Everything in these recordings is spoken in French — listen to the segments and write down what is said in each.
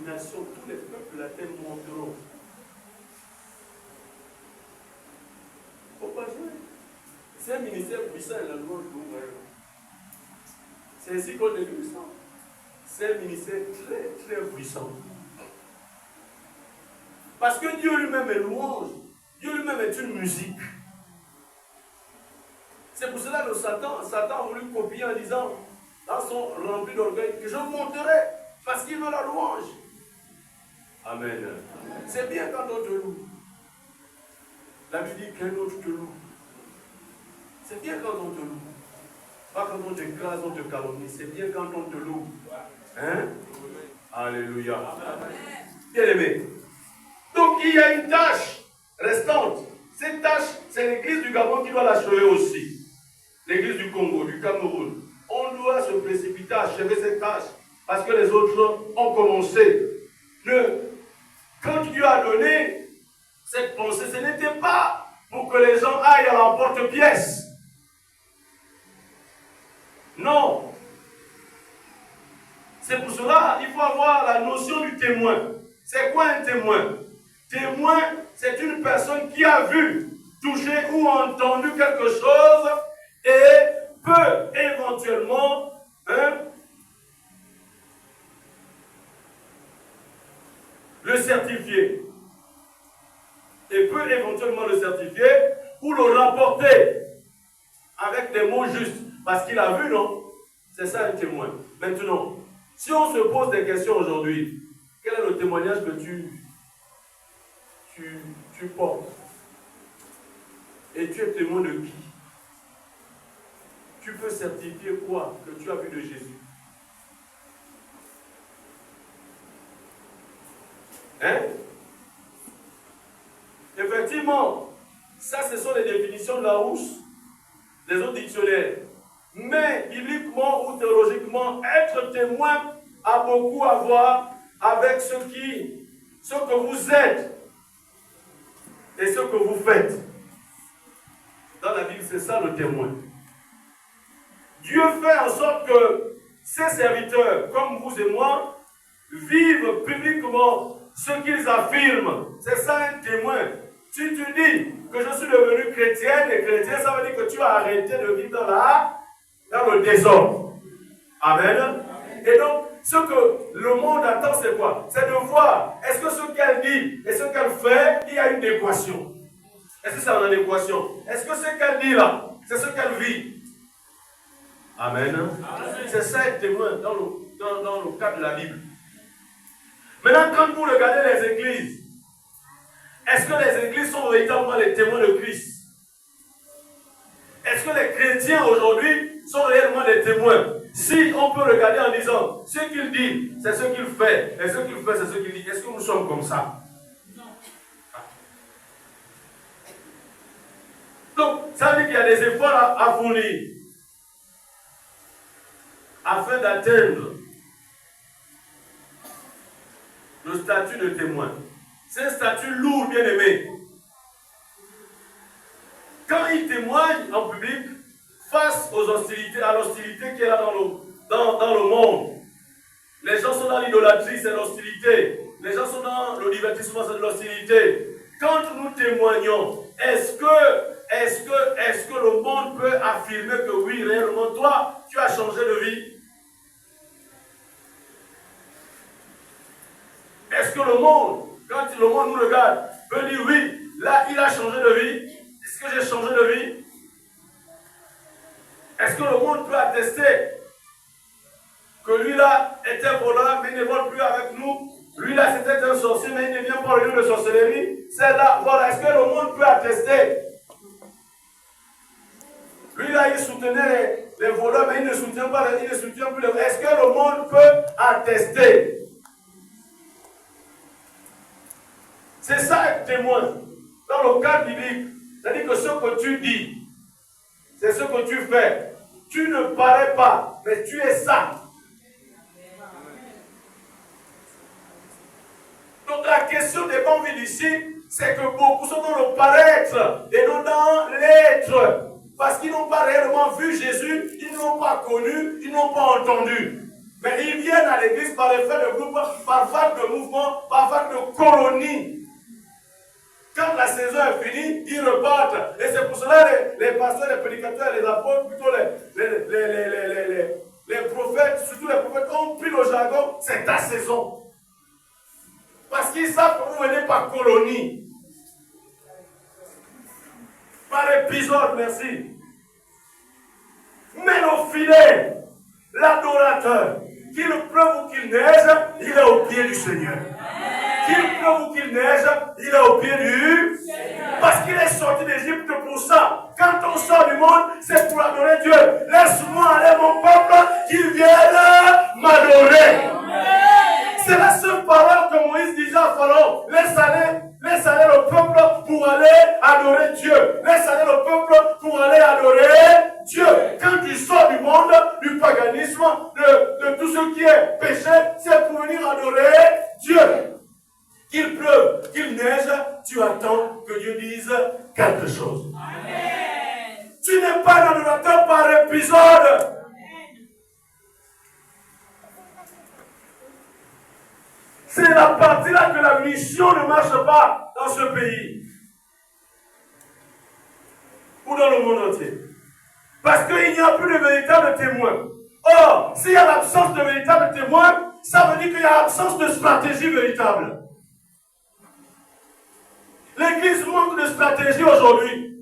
nations, tous les peuples de la terre monteront. Il ne faut pas jouer. C'est un ministère puissant et la louange de Dieu. C'est ainsi qu'on est puissant. C'est un ministère très, très puissant. Parce que Dieu lui-même est louange. Dieu lui-même est une musique. C'est pour cela que Satan a voulu copier en disant, dans son rempli d'orgueil, que je monterai parce qu'il veut la louange. Amen. C'est bien quand on te loue. La Bible dit qu'un autre te loue. C'est bien quand on te loue. Pas quand on t'écrase, on te calomnie. C'est bien quand on te loue. Hein? Alléluia. Bien aimé. Donc il y a une tâche restante. Cette tâche, c'est l'église du Gabon qui doit l'achever aussi. L'église du Congo, du Cameroun. On doit se précipiter à achever cette tâche parce que les autres ont commencé. Quand Dieu a donné cette pensée, ce n'était pas pour que les gens aillent à l'emporte-pièce. Non. C'est pour cela qu'il faut avoir la notion du témoin. C'est quoi un témoin? Témoin, c'est une personne qui a vu, touché ou entendu quelque chose et peut éventuellement le certifier. Et peut éventuellement le certifier ou le rapporter avec des mots justes. Parce qu'il a vu, non? C'est ça un témoin. Maintenant, si on se pose des questions aujourd'hui, quel est le témoignage que tu portes? Et tu es témoin de qui? Tu peux certifier quoi que tu as vu de Jésus? Hein? Effectivement, ça ce sont les définitions de Larousse, des autres dictionnaires. Mais bibliquement ou théologiquement, être témoin a beaucoup à voir avec ce que vous êtes et ce que vous faites. Dans la Bible, c'est ça le témoin. Dieu fait en sorte que ses serviteurs, comme vous et moi, vivent publiquement ce qu'ils affirment. C'est ça un témoin. Si tu dis que je suis devenu chrétienne et chrétien, ça veut dire que tu as arrêté de vivre dans le désordre. Amen. Et donc, ce que le monde attend, c'est quoi? C'est de voir, est-ce que ce qu'elle dit et ce qu'elle fait, il y a une équation? Est-ce que c'est en adéquation? Est-ce que ce qu'elle dit là, c'est ce qu'elle vit? Amen. C'est ça être témoin dans le cadre de la Bible. Maintenant, quand vous regardez les églises, est-ce que les églises sont véritablement les témoins de Christ? Est-ce que les chrétiens aujourd'hui sont réellement des témoins? Si on peut regarder en disant, ce qu'il dit, c'est ce qu'il fait, et ce qu'il fait, c'est ce qu'il dit, est-ce que nous sommes comme ça? Non. Donc, ça veut dire qu'il y a des efforts à fournir afin d'atteindre le statut de témoin. C'est un statut lourd, bien aimé. Quand il témoigne en public, face aux hostilités, à l'hostilité qu'il y a dans le monde, les gens sont dans l'idolâtrie, c'est l'hostilité. Les gens sont dans le divertissement, c'est de l'hostilité. Quand nous témoignons, est-ce que le monde peut affirmer que oui, réellement, toi, tu as changé de vie? Est-ce que le monde, quand le monde nous regarde, peut dire oui, là, il a changé de vie? Est-ce que j'ai changé de vie? Est-ce que le monde peut attester que lui-là était voleur, mais il ne vole plus avec nous? Lui-là, c'était un sorcier, mais il ne vient pas au lieu de sorcellerie. C'est là, voilà. Est-ce que le monde peut attester? Lui-là, il soutenait les voleurs, mais il ne soutient pas, il ne soutient plus les voleurs. Est-ce que le monde peut attester? C'est ça être témoin. Dans le cadre biblique, c'est-à-dire que ce que tu dis, c'est ce que tu fais. Tu ne parais pas, mais tu es ça. Donc la question des convives ici, c'est que beaucoup sont dans le paraître et non dans l'être. Parce qu'ils n'ont pas réellement vu Jésus, ils ne l'ont pas connu, ils n'ont pas entendu. Mais ils viennent à l'église par effet de groupe, par vague de mouvement, par vague de colonie. Quand la saison est finie, ils repartent. Et c'est pour cela que les pasteurs, les prédicateurs, les apôtres, plutôt les prophètes, surtout les prophètes, ont pris le jargon, c'est ta saison. Parce qu'ils savent que vous venez par colonie. Par épisode, merci. Mais le fidèle, l'adorateur, qu'il pleuve ou qu'il neige, il est au pied du Seigneur. Qu'il pleuve ou qu'il neige, il est au pied du Seigneur. Parce qu'il est sorti d'Égypte pour ça. Quand on sort du monde, c'est pour adorer Dieu. Laisse-moi aller, mon peuple, qu'il vienne m'adorer. C'est la seule parole que Moïse disait à Pharaon. Laisse aller le peuple pour aller adorer Dieu. Laisse aller le peuple pour aller adorer Dieu. Quand tu sors du monde, du paganisme, de tout ce qui est péché, c'est pour venir adorer Dieu. Qu'il pleuve, qu'il neige, tu attends que Dieu dise quelque chose. Amen. Tu n'es pas un adorateur par épisode. C'est la partie là que la mission ne marche pas dans ce pays. Ou dans le monde entier. Parce qu'il n'y a plus de véritables témoins. Or, s'il y a l'absence de véritables témoins, ça veut dire qu'il y a l'absence de stratégie véritable. L'Église manque de stratégie aujourd'hui.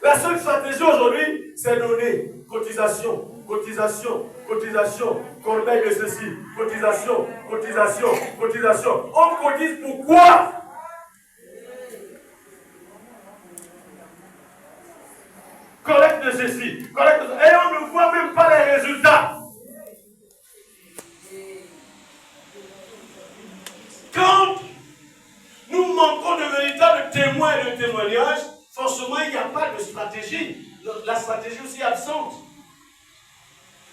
La seule stratégie aujourd'hui, c'est donner cotisation, cotisation, cotisation, corbeille de ceci, cotisation, cotisation, cotisation. On cotise pourquoi? Collecte de ceci, collecte de ceci. Et on ne voit même pas les résultats. Quand nous manquons de véritables témoins et de témoignages, forcément il n'y a pas de stratégie. La stratégie aussi est absente.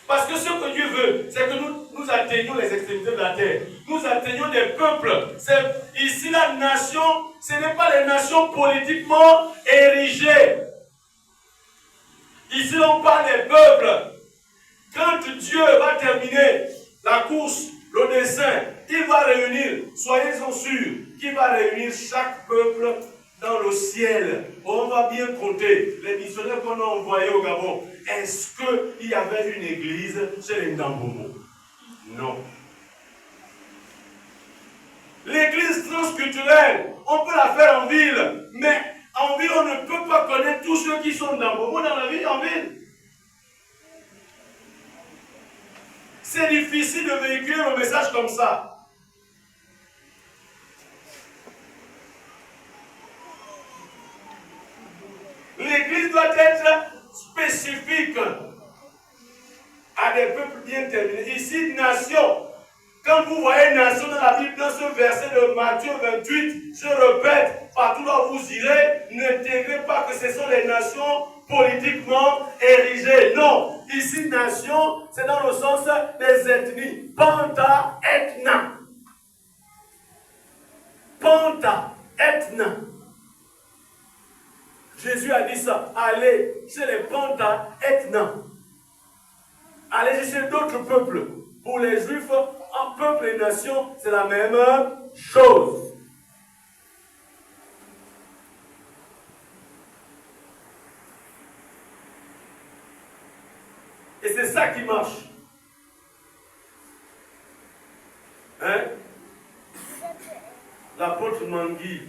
Parce que ce que Dieu veut, c'est que nous atteignions les extrémités de la terre. Nous atteignions des peuples. Ici, la nation, ce n'est pas les nations politiquement érigées. Ici, on parle des peuples. Quand Dieu va terminer la course, le dessein, il va réunir, soyez-en sûrs, qu'il va réunir chaque peuple dans le ciel. On va bien compter les missionnaires qu'on a envoyés au Gabon. Est-ce qu'il y avait une église chez les Ndambomo? Non. L'église transculturelle, on peut la faire en ville, mais en ville, on ne peut pas connaître tous ceux qui sont Ndambomo dans la ville en ville. C'est difficile de véhiculer un message comme ça. L'Église doit être spécifique à des peuples bien terminés. Ici, nation. Quand vous voyez nation dans la Bible, dans ce verset de Matthieu 28, je répète, partout où vous irez, n'intégrez pas que ce sont les nations politiquement érigées. Non, ici, nation, c'est dans le sens des ethnies. Panta, ethna. Panta, ethna. Jésus a dit ça. Allez chez les Panta, ethna. Allez chez d'autres peuples. Pour les Juifs, en peuple et nation, c'est la même chose. Et c'est ça qui marche. Hein? L'apôtre Mangui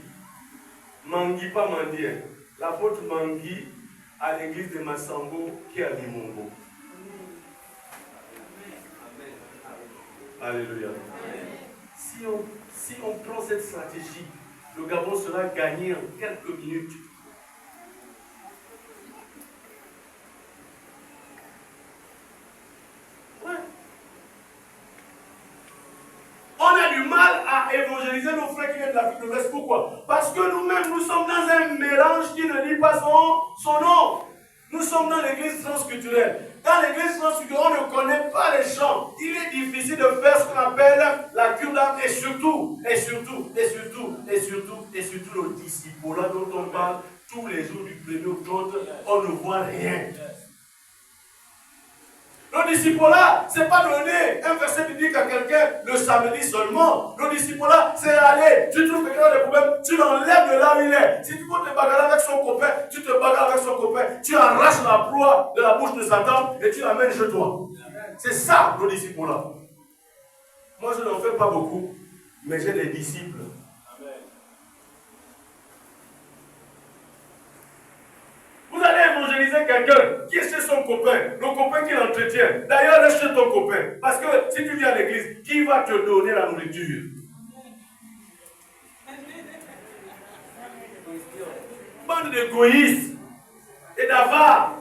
pas Mandi, hein? L'apôtre Mangui à l'église de Massambo qui est à Limongo. Alléluia. Si on prend cette stratégie, le Gabon sera gagné en quelques minutes. Ouais. On a du mal à évangéliser nos frères qui viennent de l'Afrique de l'Ouest. Pourquoi? Parce que nous-mêmes, nous sommes dans un mélange qui ne dit pas son nom. Nous sommes dans l'église transculturelle. Dans l'église transculturelle, on ne connaît pas les chants. Il est difficile de faire ce qu'on appelle la cure d'âme et surtout le discipulat dont on parle tous les jours du 1er au 30, on ne voit rien. Le Le disciple-là, ce n'est pas donner un verset biblique à quelqu'un le samedi seulement. Le disciple-là, c'est aller. Tu trouves quelqu'un a des problèmes, tu l'enlèves de là où il est. Si tu veux te bagarrer avec son copain, tu te bagarres avec son copain. Tu arraches la proie de la bouche de Satan et tu l'amènes chez toi. C'est ça, le disciple-là. Moi, je n'en fais pas beaucoup, mais j'ai des disciples. Vous allez évangéliser quelqu'un qui est chez son copain, le copain qui l'entretient. D'ailleurs, reste chez ton copain. Parce que si tu viens à l'église, qui va te donner la nourriture? Bande d'égoïstes et d'avares.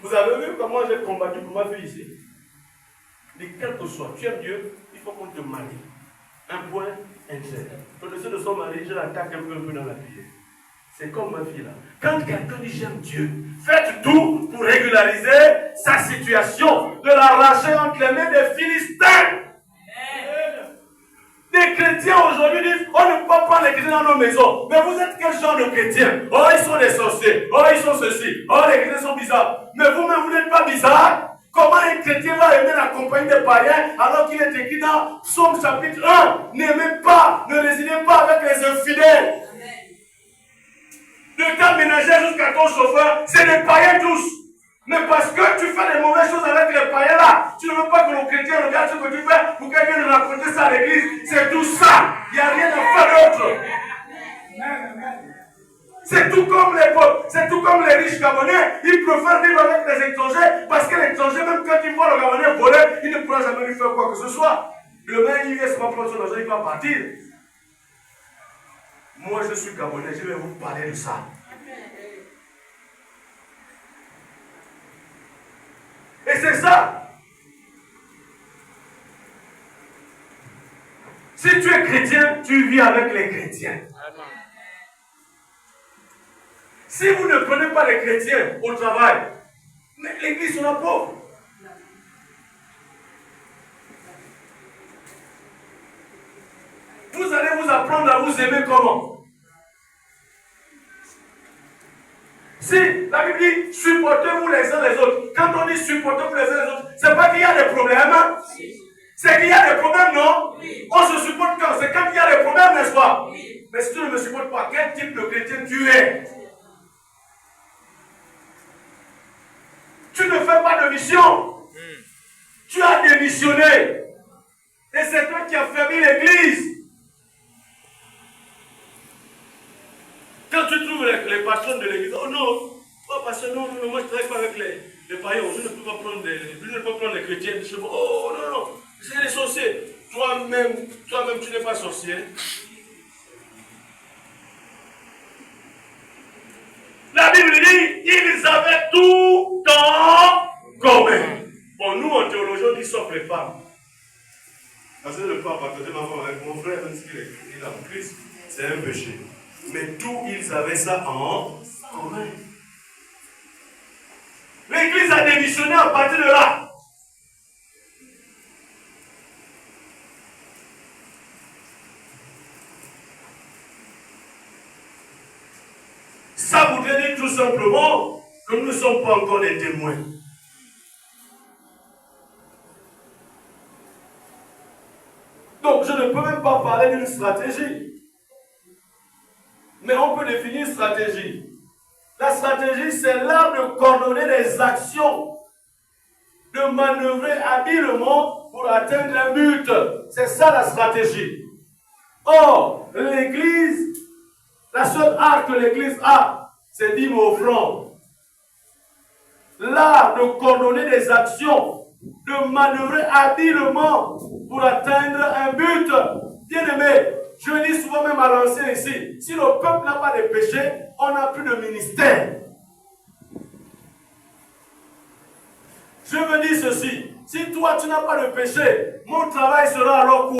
Vous avez vu comment j'ai combattu pour ma fille ici? Mais quel que soit, tu aimes Dieu, il faut qu'on te marie. Un point, un trait. Le dessus de son mari, je l'attaque un peu dans la prière. C'est comme ma fille là. Quand quelqu'un dit j'aime Dieu, faites tout pour régulariser sa situation, de l'arracher entre les mains des Philistins. Les chrétiens aujourd'hui disent on ne peut pas prendre les chrétiens dans nos maisons. Mais vous êtes quel genre de chrétiens? Oh, ils sont des sorciers. Oh, ils sont ceci. Oh, les chrétiens sont bizarres. Mais vous-même, vous n'êtes pas bizarre. Comment un chrétien va aimer la compagnie des païens alors qu'il est écrit dans Psaume chapitre 1? N'aimez pas, ne résidez pas avec les infidèles. De ta ménagère jusqu'à ton chauffeur, c'est des païens tous. Mais parce que tu fais des mauvaises choses avec les païens là, tu ne veux pas que le chrétien regarde ce que tu fais pour qu'il vienne raconter ça à l'église. C'est tout ça. Il n'y a rien à faire d'autre. C'est tout comme les riches Gabonais. Ils préfèrent vivre avec les étrangers parce que l'étranger, même quand il voit le Gabonais voler, il ne pourra jamais lui faire quoi que ce soit. Demain, il laisse pas prendre son argent, il va partir. Moi, je suis Gabonais, je vais vous parler de ça. Et c'est ça. Si tu es chrétien, tu vis avec les chrétiens. Si vous ne prenez pas les chrétiens au travail, mais l'église sera pauvre. Vous allez vous apprendre à vous aimer comment? Si la Bible dit supportez-vous les uns les autres, quand on dit supportez-vous les uns les autres, c'est pas qu'il y a des problèmes. C'est qu'il y a des problèmes, non? On se supporte quand? C'est quand il y a des problèmes, n'est-ce pas? Mais si tu ne me supportes pas, quel type de chrétien tu es? Tu ne fais pas de mission. Tu as démissionné. Et c'est toi qui as fermé l'église. Quand tu trouves les patrons de l'église, oh non, oh parce que non, moi je ne travaille pas avec les païens, je ne peux pas prendre les chrétiens. Oh non, c'est les sorciers. Toi-même, tu n'es pas sorcier. La Bible dit, ils avaient tout en commun. Bon, nous en théologie, on dit sauf les femmes. Parce que je ne peux pas partager ma femme avec mon frère, même s'il est en Christ, c'est un péché. Mais tous, ils avaient ça en commun. L'église a démissionné à partir de là. Ça voudrait dire tout simplement que nous ne sommes pas encore des témoins. Donc, je ne peux même pas parler d'une stratégie. Mais on peut définir une stratégie. La stratégie, c'est l'art de coordonner les actions, de manœuvrer habilement pour atteindre un but. C'est ça la stratégie. Or, l'Église, la seule art que l'Église a, c'est dîme offrande. L'art de coordonner des actions, de manœuvrer habilement pour atteindre un but. Bien-aimé, je dis souvent même à l'ancien ici, si le peuple n'a pas de péché, on n'a plus de ministère. Je veux dire ceci, si toi tu n'as pas de péché, mon travail sera alors